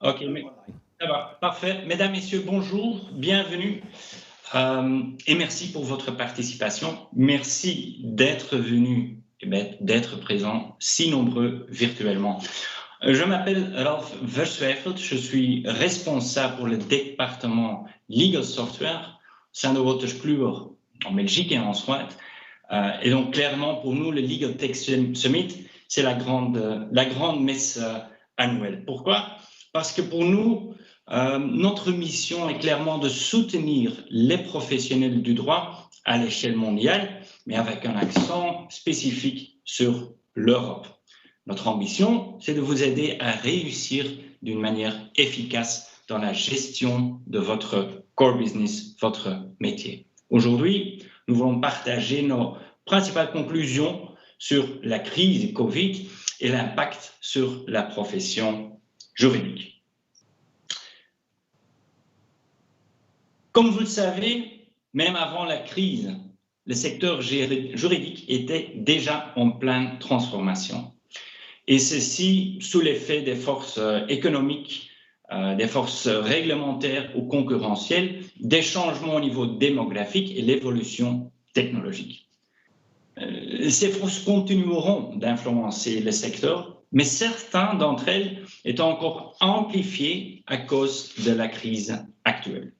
Ok, mais ça va, parfait. Mesdames, Messieurs, bonjour, bienvenue et merci pour votre participation. Merci d'être venus et d'être présents si nombreux virtuellement. Je m'appelle Ralf Verswijfeld, je suis responsable pour le département Legal Software au sein de Wolters Kluwer en Belgique et en Suède. Et donc clairement pour nous, le Legal Tech Summit, c'est la grande messe annuelle. Pourquoi ? Parce que pour nous, notre mission est clairement de soutenir les professionnels du droit à l'échelle mondiale, mais avec un accent spécifique sur l'Europe. Notre ambition, c'est de vous aider à réussir d'une manière efficace dans la gestion de votre core business, votre métier. Aujourd'hui, nous voulons partager nos principales conclusions sur la crise Covid et l'impact sur la profession juridique. Comme vous le savez, même avant la crise, le secteur juridique était déjà en pleine transformation. Et ceci sous l'effet des forces économiques, des forces réglementaires ou concurrentielles, des changements au niveau démographique et l'évolution technologique. Ces forces continueront d'influencer le secteur, mais certains d'entre elles étant encore amplifiées à cause de la crise actuelle.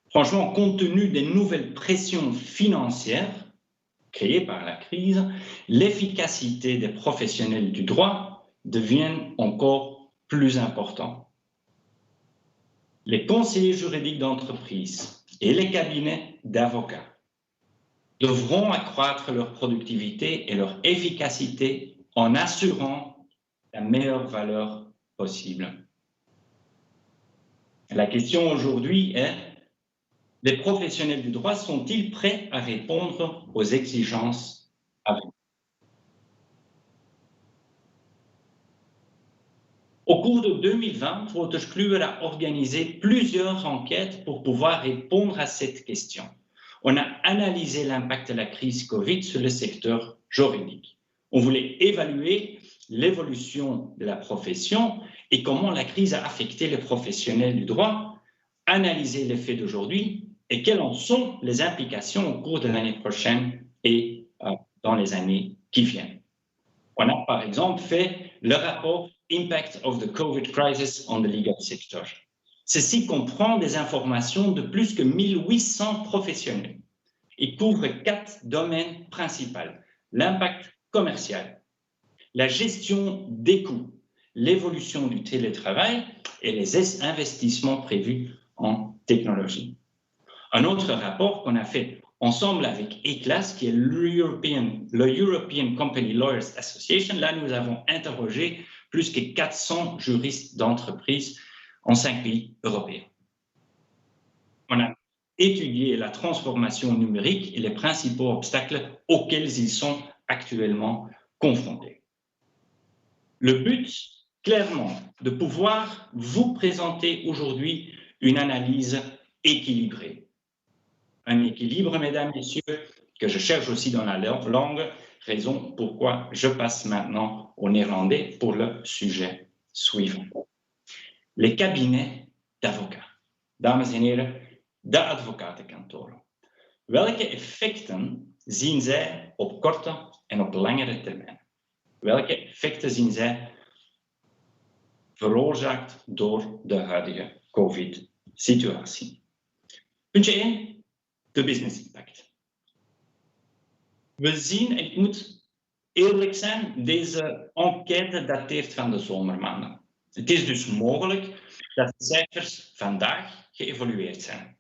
Franchement, compte tenu des nouvelles pressions financières créées par la crise, l'efficacité des professionnels du droit devient encore plus importante. Les conseillers juridiques d'entreprise et les cabinets d'avocats devront accroître leur productivité et leur efficacité en assurant la meilleure valeur possible. La question aujourd'hui est: les professionnels du droit sont-ils prêts à répondre aux exigences à venir? Au cours de 2020, Wolters Kluwer a organisé plusieurs enquêtes pour pouvoir répondre à cette question. On a analysé l'impact de la crise Covid sur le secteur juridique. On voulait évaluer l'évolution de la profession et comment la crise a affecté les professionnels du droit, analyser les faits d'aujourd'hui et quelles en sont les implications au cours de l'année prochaine et dans les années qui viennent. On a par exemple fait le rapport Impact of the COVID Crisis on the Legal Sector. Ceci comprend des informations de plus que 1800 professionnels et couvre 4 domaines principaux: l'impact commercial, la gestion des coûts, l'évolution du télétravail et les investissements prévus en technologie. Un autre rapport qu'on a fait ensemble avec ECLAS, qui est l'European Company Lawyers Association, là nous avons interrogé plus que 400 juristes d'entreprise en 5 pays européens. On a étudié la transformation numérique et les principaux obstacles auxquels ils sont actuellement confrontés. Le but, clairement, de pouvoir vous présenter aujourd'hui une analyse équilibrée. Un équilibre, mesdames, messieurs, que je cherche aussi dans la langue, raison pourquoi je passe maintenant au néerlandais pour le sujet suivant. Les cabinets d'avocats. Dames en heren, de advocatenkantoren. Welke effecten zien zij op korte en op langere termijn? Welke effecten zien zij veroorzaakt door de huidige COVID-situatie? Puntje 1, de business impact. We zien, en ik moet eerlijk zijn, deze enquête dateert van de zomermaanden. Het is dus mogelijk dat de cijfers vandaag geëvolueerd zijn.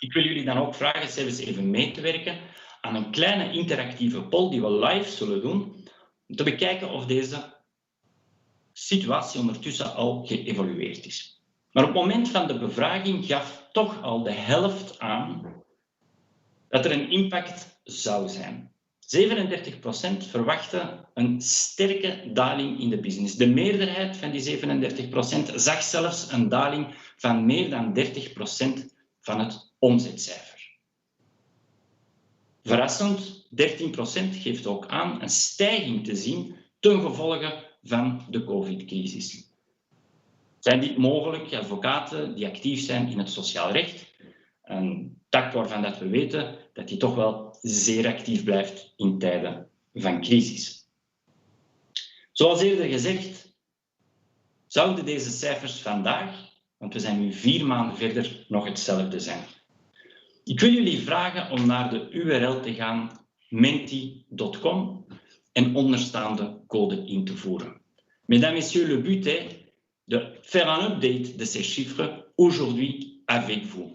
Ik wil jullie dan ook vragen zelfs even mee te werken aan een kleine interactieve poll die we live zullen doen, om te bekijken of deze situatie ondertussen al geëvolueerd is. Maar op het moment van de bevraging gaf toch al de helft aan dat er een impact zou zijn. 37% verwachtte een sterke daling in de business. De meerderheid van die 37% zag zelfs een daling van meer dan 30% van het omzetcijfer. Verrassend, 13% geeft ook aan een stijging te zien ten gevolge van de COVID-crisis. Zijn dit mogelijk advocaten die actief zijn in het sociaal recht? Een tak waarvan dat we weten dat die toch wel zeer actief blijft in tijden van crisis. Zoals eerder gezegd, zouden deze cijfers vandaag, want we zijn nu 4 maanden verder, nog hetzelfde zijn. Ik wil jullie vragen om naar de URL te gaan menti.com en onderstaande code in te voeren. Mesdames, messieurs, le but est de faire un update de ces chiffres aujourd'hui avec vous.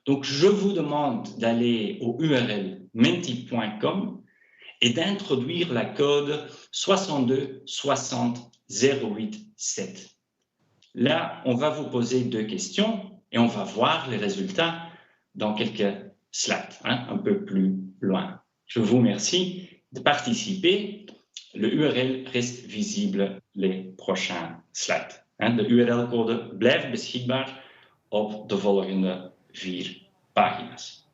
Donc, je vous demande d'aller au URL menti.com et d'introduire la code 62 60 08 7. Là, on va vous poser 2 questions et on va voir les résultats dans quelques slides, un peu plus loin. Je vous remercie de participer. Le URL reste visible les prochains slides. De URL-code blijft beschikbaar op de volgende 4 pagina's.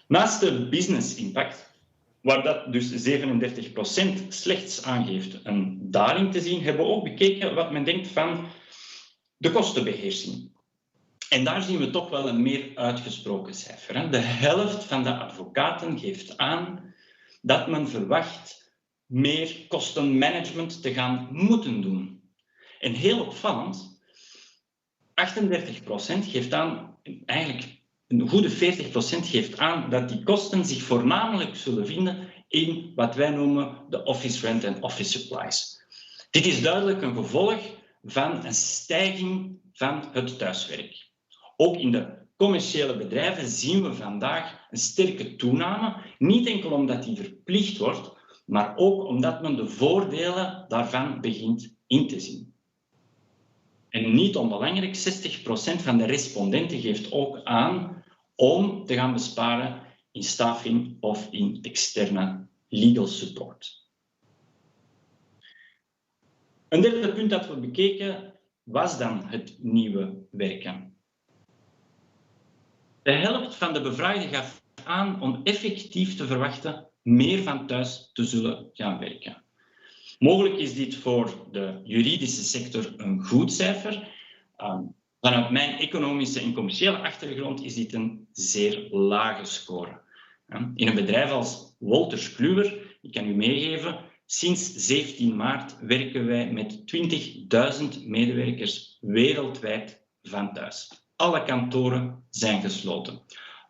Naast de business impact, waar dat dus 37% slechts aangeeft een daling te zien, hebben we ook bekeken wat men denkt van de kostenbeheersing. En daar zien we toch wel een meer uitgesproken cijfer. De helft van de advocaten geeft aan dat men verwacht meer kostenmanagement te gaan moeten doen. En heel opvallend, 38% geeft aan, eigenlijk een goede 40% geeft aan dat die kosten zich voornamelijk zullen vinden in wat wij noemen de office rent en office supplies. Dit is duidelijk een gevolg van een stijging van het thuiswerk. Ook in de commerciële bedrijven zien we vandaag een sterke toename, niet enkel omdat die verplicht wordt, maar ook omdat men de voordelen daarvan begint in te zien. En niet onbelangrijk, 60% van de respondenten geeft ook aan om te gaan besparen in staffing of in externe legal support. Een derde punt dat we bekeken was dan het nieuwe werken. De helft van de bevraagden gaf aan om effectief te verwachten meer van thuis te zullen gaan werken. Mogelijk is dit voor de juridische sector een goed cijfer. Vanuit mijn economische en commerciële achtergrond is dit een zeer lage score. In een bedrijf als Wolters Kluwer, ik kan u meegeven, sinds 17 maart werken wij met 20.000 medewerkers wereldwijd van thuis. Alle kantoren zijn gesloten.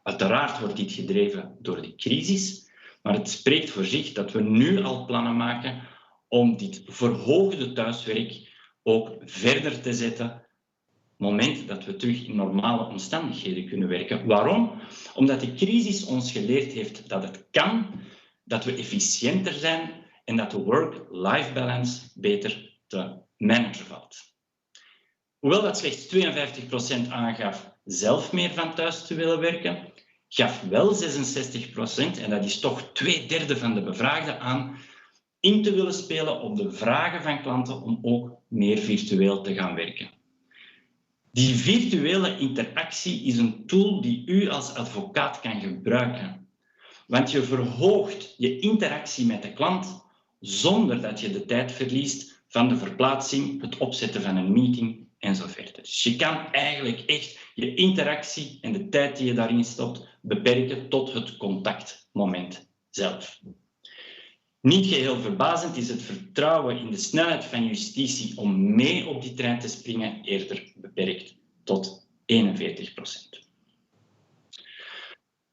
Uiteraard wordt dit gedreven door de crisis, maar het spreekt voor zich dat we nu al plannen maken om dit verhoogde thuiswerk ook verder te zetten op het moment dat we terug in normale omstandigheden kunnen werken. Waarom? Omdat de crisis ons geleerd heeft dat het kan, dat we efficiënter zijn en dat de work-life balance beter te managen valt. Hoewel dat slechts 52% aangaf zelf meer van thuis te willen werken, gaf wel 66%, en dat is toch 2/3 van de bevraagden, aan in te willen spelen op de vragen van klanten om ook meer virtueel te gaan werken. Die virtuele interactie is een tool die u als advocaat kan gebruiken. Want je verhoogt je interactie met de klant zonder dat je de tijd verliest van de verplaatsing, het opzetten van een meeting en zo verder. Dus je kan eigenlijk echt je interactie en de tijd die je daarin stopt beperken tot het contactmoment zelf. Niet geheel verbazend is het vertrouwen in de snelheid van justitie om mee op die trein te springen eerder beperkt tot 41%.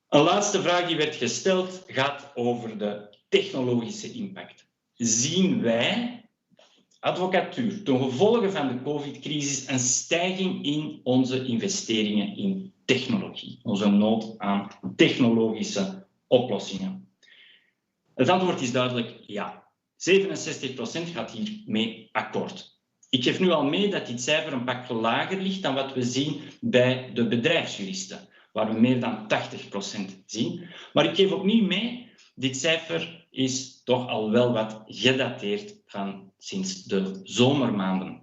Een laatste vraag die werd gesteld gaat over de technologische impact. Zien wij, advocatuur, ten gevolge van de COVID-crisis een stijging in onze investeringen in technologie, onze nood aan technologische oplossingen? Het antwoord is duidelijk ja. 67% gaat hiermee akkoord. Ik geef nu al mee dat dit cijfer een pak lager ligt dan wat we zien bij de bedrijfsjuristen, waar we meer dan 80% zien. Maar ik geef opnieuw mee, dit cijfer is toch al wel wat gedateerd van sinds de zomermaanden.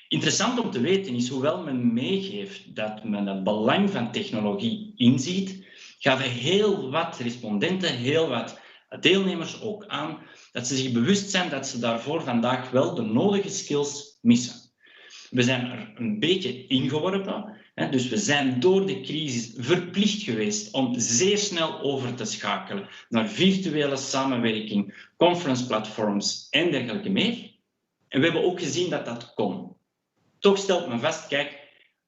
Interessant om te weten is, hoewel men meegeeft dat men het belang van technologie inziet, gaven heel wat respondenten, heel wat deelnemers ook aan dat ze zich bewust zijn dat ze daarvoor vandaag wel de nodige skills missen. We zijn er een beetje ingeworpen. Dus we zijn door de crisis verplicht geweest om zeer snel over te schakelen naar virtuele samenwerking, conference platforms en dergelijke meer. En we hebben ook gezien dat dat kon. Toch stelt men vast, kijk,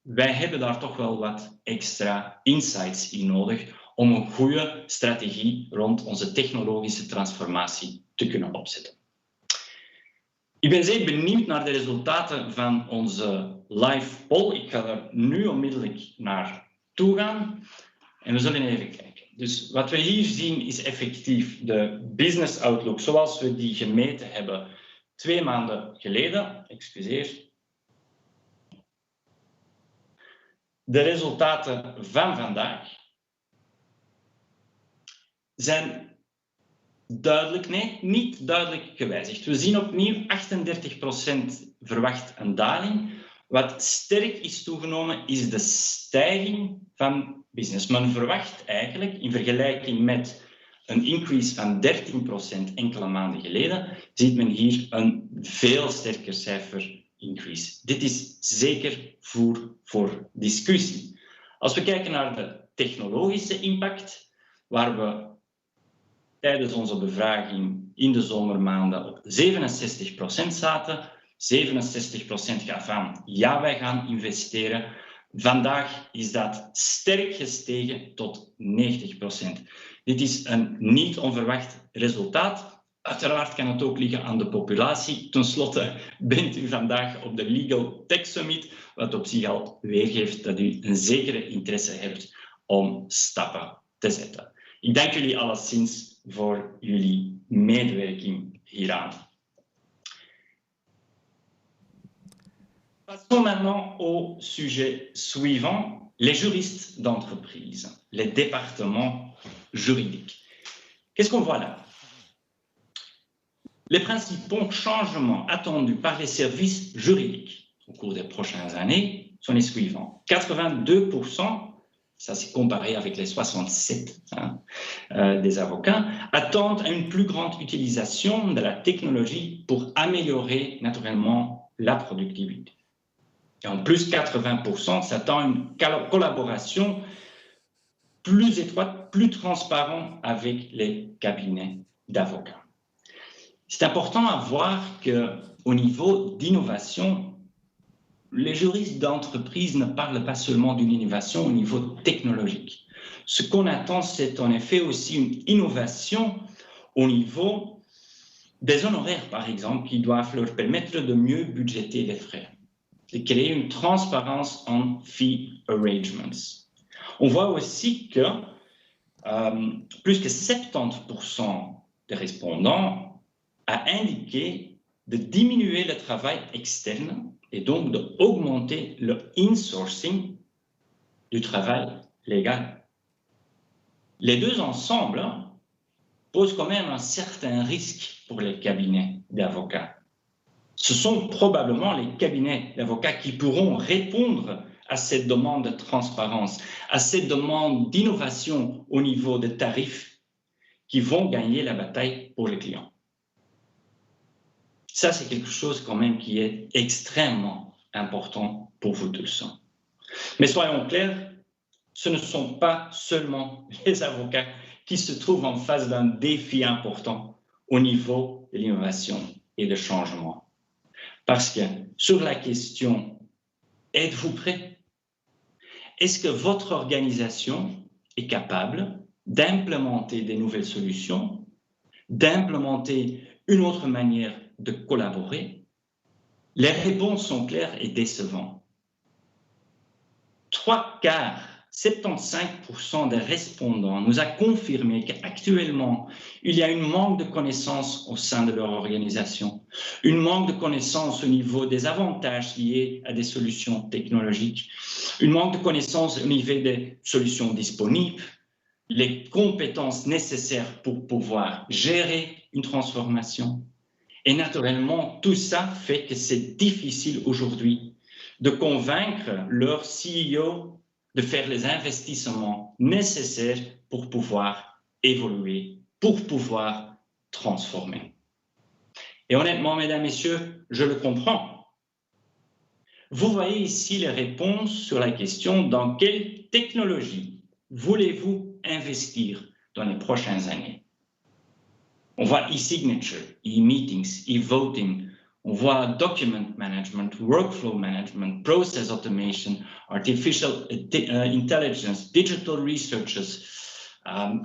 wij hebben daar toch wel wat extra insights in nodig om een goede strategie rond onze technologische transformatie te kunnen opzetten. Ik ben zeer benieuwd naar de resultaten van onze live poll. Ik ga er nu onmiddellijk naar toe gaan en we zullen even kijken. Dus wat we hier zien is effectief de business outlook zoals we die gemeten hebben 2 maanden geleden. Excuseer. De resultaten van vandaag zijn duidelijk, nee, niet duidelijk gewijzigd. We zien opnieuw 38% verwacht een daling. Wat sterk is toegenomen is de stijging van business. Men verwacht eigenlijk in vergelijking met een increase van 13% enkele maanden geleden, ziet men hier een veel sterker cijfer increase. Dit is zeker voer voor discussie. Als we kijken naar de technologische impact, waar we tijdens onze bevraging in de zomermaanden op 67% zaten, 67% gaf aan, ja, wij gaan investeren. Vandaag is dat sterk gestegen tot 90%. Dit is een niet onverwacht resultaat. Uiteraard kan het ook liggen aan de populatie. Ten slotte bent u vandaag op de Legal Tech Summit, wat op zich al weergeeft dat u een zekere interesse hebt om stappen te zetten. Ik dank jullie alleszins voor jullie medewerking hieraan. Passons maintenant au sujet suivant, les juristes d'entreprise, les départements juridiques. Qu'est-ce qu'on voit là? Les principaux changements attendus par les services juridiques au cours des prochaines années sont les suivants. 82%, ça c'est comparé avec les 67 des avocats, attendent une plus grande utilisation de la technologie pour améliorer naturellement la productivité. Et en plus, 80% s'attend une collaboration plus étroite, plus transparente avec les cabinets d'avocats. C'est important à voir qu'au niveau d'innovation, les juristes d'entreprise ne parlent pas seulement d'une innovation au niveau technologique. Ce qu'on attend, c'est en effet aussi une innovation au niveau des honoraires, par exemple, qui doivent leur permettre de mieux budgéter les frais, de créer une transparence en fee arrangements. On voit aussi que plus que 70% des répondants a indiqué de diminuer le travail externe et donc d'augmenter le insourcing du travail légal. Les deux ensemble posent quand même un certain risque pour les cabinets d'avocats. Ce sont probablement les cabinets d'avocats qui pourront répondre à cette demande de transparence, à cette demande d'innovation au niveau des tarifs qui vont gagner la bataille pour les clients. Ça, c'est quelque chose quand même qui est extrêmement important pour vous tous. Mais soyons clairs, ce ne sont pas seulement les avocats qui se trouvent en face d'un défi important au niveau de l'innovation et du changement. Parce que sur la question, êtes-vous prêt? Est-ce que votre organisation est capable d'implémenter des nouvelles solutions, d'implémenter une autre manière de collaborer? Les réponses sont claires et décevantes. 3/4, 75% des répondants nous a confirmé qu'actuellement, il y a un manque de connaissances au sein de leur organisation, un manque de connaissances au niveau des avantages liés à des solutions technologiques, un manque de connaissances au niveau des solutions disponibles, les compétences nécessaires pour pouvoir gérer une transformation. Et naturellement, tout ça fait que c'est difficile aujourd'hui de convaincre leur CEO de faire les investissements nécessaires pour pouvoir évoluer, pour pouvoir transformer. Et honnêtement, mesdames, messieurs, je le comprends. Vous voyez ici les réponses sur la question dans quelle technologie voulez-vous investir dans les prochaines années. On voit e-signature, e-meetings, e-voting, on voit document management, workflow management, process automation, artificial intelligence, digital researches,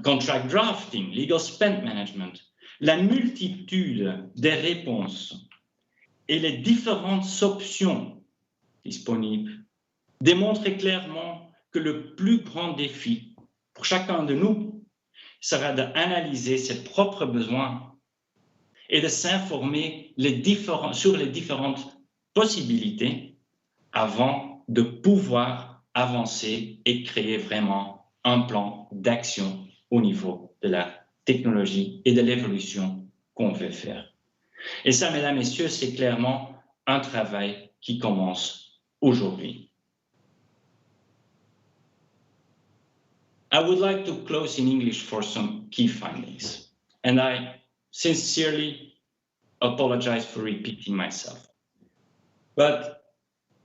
contract drafting, legal spend management. La multitude des réponses et les différentes options disponibles démontrent clairement que le plus grand défi pour chacun de nous sera d'analyser ses propres besoins et de s'informer sur les différentes possibilités avant de pouvoir avancer et créer vraiment un plan d'action au niveau de la technologie et de l'évolution qu'on veut faire. Et ça, mesdames, messieurs, c'est clairement un travail qui commence aujourd'hui. I would like to close in English for some key findings, and I sincerely apologize for repeating myself. But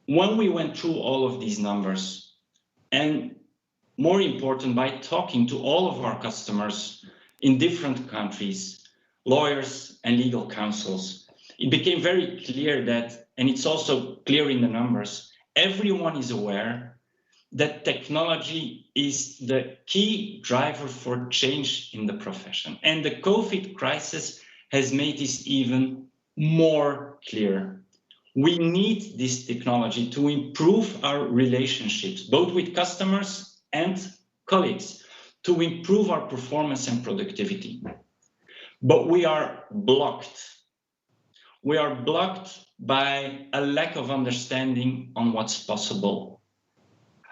when we went through all of these numbers, and more important, by talking to all of our customers in different countries, lawyers and legal counsels, it became very clear that, and it's also clear in the numbers, everyone is aware that technology is the key driver for change in the profession. And the COVID crisis has made this even more clear. We need this technology to improve our relationships, both with customers and colleagues, to improve our performance and productivity. But we are blocked. We are blocked by a lack of understanding on what's possible.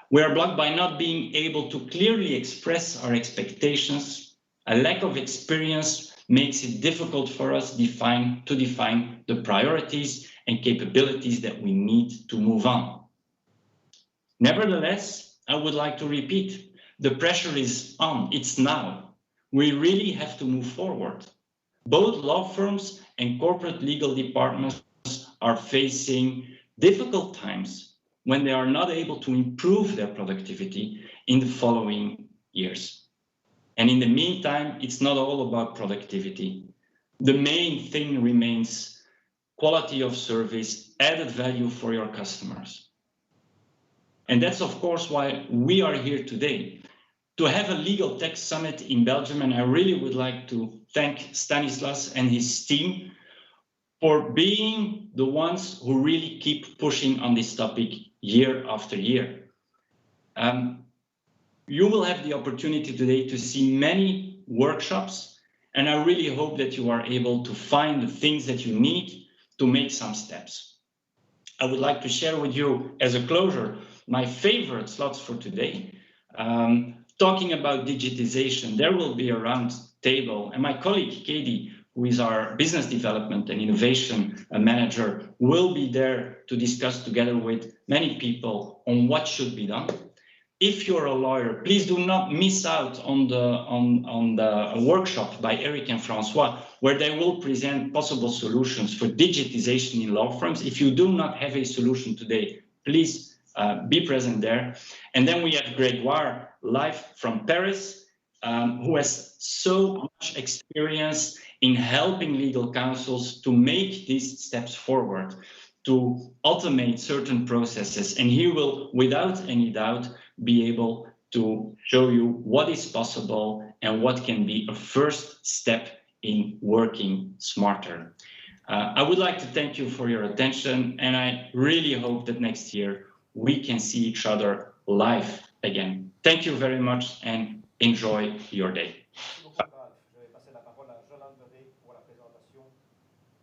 We are blocked by not being able to clearly express our expectations. A lack of experience makes it difficult for us to define the priorities and capabilities that we need to move on. Nevertheless, I would like to repeat, the pressure is on, it's now. We really have to move forward. Both law firms and corporate legal departments are facing difficult times when they are not able to improve their productivity in the following years. And in the meantime, it's not all about productivity. The main thing remains quality of service, added value for your customers. And that's, of course, why we are here today, to have a legal tech summit in Belgium. And I really would like to thank Stanislas and his team for being the ones who really keep pushing on this topic year after year. You will have the opportunity today to see many workshops, and I really hope that you are able to find the things that you need to make some steps. I would like to share with you, as a closure, my favorite slots for today. Talking about digitization, there will be a round table, and my colleague Katie, who is our business development and innovation manager, will be there to discuss together with many people on what should be done. If you're a lawyer, please do not miss out on the workshop by Eric and Francois, where they will present possible solutions for digitization in law firms. If you do not have a solution today, please be present there. And then we have Grégoire live from Paris, who has so much experience in helping legal counsels to make these steps forward, to automate certain processes. And he will, without any doubt, be able to show you what is possible and what can be a first step in working smarter. I would like to thank you for your attention, and I really hope that next year we can see each other live again. Thank you very much and enjoy your day.